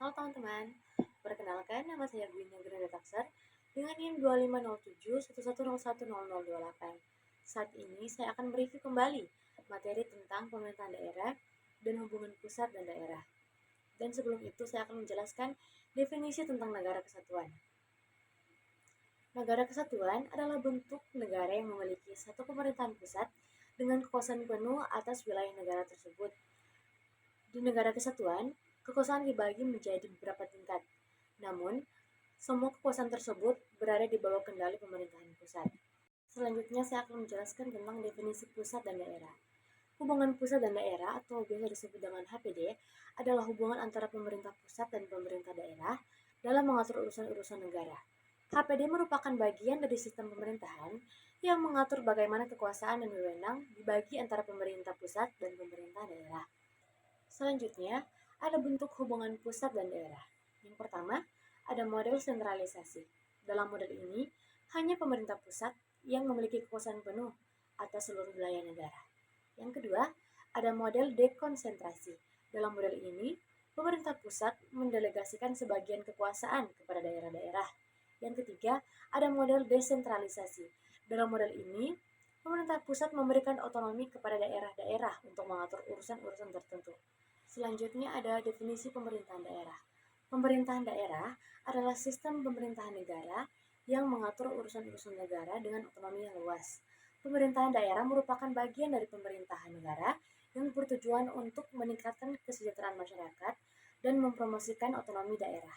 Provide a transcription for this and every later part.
Halo teman-teman, perkenalkan nama saya Gwina Grada Taksar dengan NIM 250711010028. Saat ini saya akan mereview kembali materi tentang pemerintahan daerah dan hubungan pusat dan daerah. Dan sebelum itu saya akan menjelaskan definisi tentang negara kesatuan. Negara kesatuan adalah bentuk negara yang memiliki satu pemerintahan pusat dengan kekuasaan penuh atas wilayah negara tersebut. Di negara kesatuan, kekuasaan dibagi menjadi beberapa tingkat. Namun, semua kekuasaan tersebut berada di bawah kendali pemerintahan pusat. Selanjutnya, saya akan menjelaskan tentang definisi pusat dan daerah. Hubungan pusat dan daerah atau biasa disebut dengan HPD adalah hubungan antara pemerintah pusat dan pemerintah daerah dalam mengatur urusan-urusan negara. HPD merupakan bagian dari sistem pemerintahan yang mengatur bagaimana kekuasaan dan wewenang dibagi antara pemerintah pusat dan pemerintah daerah. Selanjutnya, ada bentuk hubungan pusat dan daerah. Yang pertama, ada model sentralisasi. Dalam model ini, hanya pemerintah pusat yang memiliki kekuasaan penuh atas seluruh wilayah negara. Yang kedua, ada model dekonsentrasi. Dalam model ini, pemerintah pusat mendelegasikan sebagian kekuasaan kepada daerah-daerah. Yang ketiga, ada model desentralisasi. Dalam model ini, pemerintah pusat memberikan otonomi kepada daerah-daerah untuk mengatur urusan-urusan tertentu. Selanjutnya ada definisi pemerintahan daerah. Pemerintahan daerah adalah sistem pemerintahan negara yang mengatur urusan-urusan negara dengan otonomi yang luas. Pemerintahan daerah merupakan bagian dari pemerintahan negara yang bertujuan untuk meningkatkan kesejahteraan masyarakat dan mempromosikan otonomi daerah.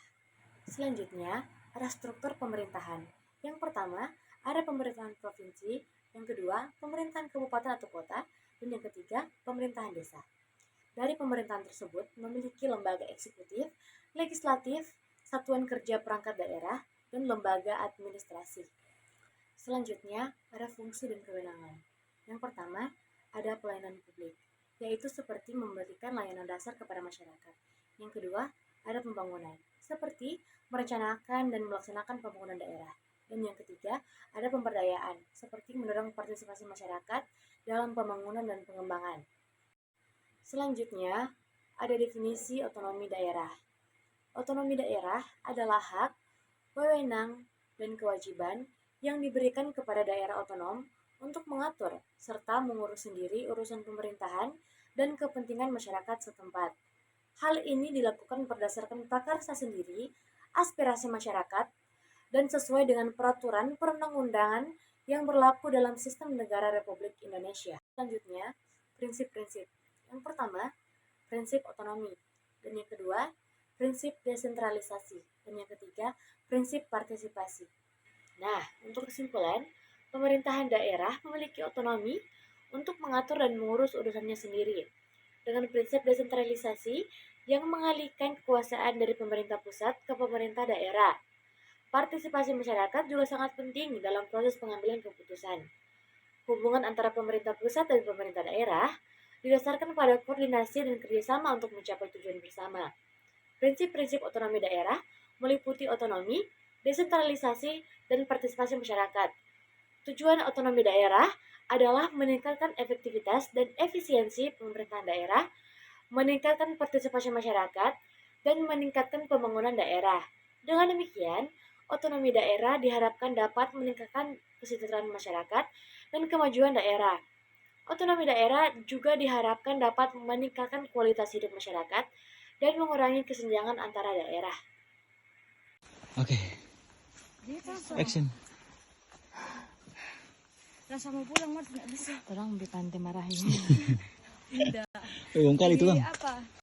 Selanjutnya, ada struktur pemerintahan. Yang pertama, ada pemerintahan provinsi, yang kedua, pemerintahan kabupaten atau kota, dan yang ketiga, pemerintahan desa. Dari pemerintahan tersebut memiliki lembaga eksekutif, legislatif, satuan kerja perangkat daerah, dan lembaga administrasi. Selanjutnya, ada fungsi dan kewenangan. Yang pertama, ada pelayanan publik, yaitu seperti memberikan layanan dasar kepada masyarakat. Yang kedua, ada pembangunan, seperti merencanakan dan melaksanakan pembangunan daerah. Dan yang ketiga, ada pemberdayaan, seperti mendorong partisipasi masyarakat dalam pembangunan dan pengembangan. Selanjutnya, ada definisi otonomi daerah. Otonomi daerah adalah hak, wewenang, dan kewajiban yang diberikan kepada daerah otonom untuk mengatur serta mengurus sendiri urusan pemerintahan dan kepentingan masyarakat setempat. Hal ini dilakukan berdasarkan prakarsa sendiri, aspirasi masyarakat, dan sesuai dengan peraturan perundang-undangan yang berlaku dalam sistem negara Republik Indonesia. Selanjutnya, prinsip-prinsip. Yang pertama, prinsip otonomi, dan yang kedua, prinsip desentralisasi, dan yang ketiga, prinsip partisipasi. Nah, untuk kesimpulan, pemerintahan daerah memiliki otonomi untuk mengatur dan mengurus urusannya sendiri, dengan prinsip desentralisasi yang mengalihkan kekuasaan dari pemerintah pusat ke pemerintah daerah. Partisipasi masyarakat juga sangat penting dalam proses pengambilan keputusan. Hubungan antara pemerintah pusat dan pemerintah daerah didasarkan pada koordinasi dan kerjasama untuk mencapai tujuan bersama. Prinsip-prinsip otonomi daerah meliputi otonomi, desentralisasi, dan partisipasi masyarakat. Tujuan otonomi daerah adalah meningkatkan efektivitas dan efisiensi pemerintahan daerah, meningkatkan partisipasi masyarakat, dan meningkatkan pembangunan daerah. Dengan demikian, otonomi daerah diharapkan dapat meningkatkan kesejahteraan masyarakat dan kemajuan daerah. Otonomi daerah juga diharapkan dapat meningkatkan kualitas hidup masyarakat dan mengurangi kesenjangan antara daerah. Oke. Action. Rasa mau pulang mas nggak bisa. Tolong di pantai marahin. Tidak. Kali itu bang. Apa?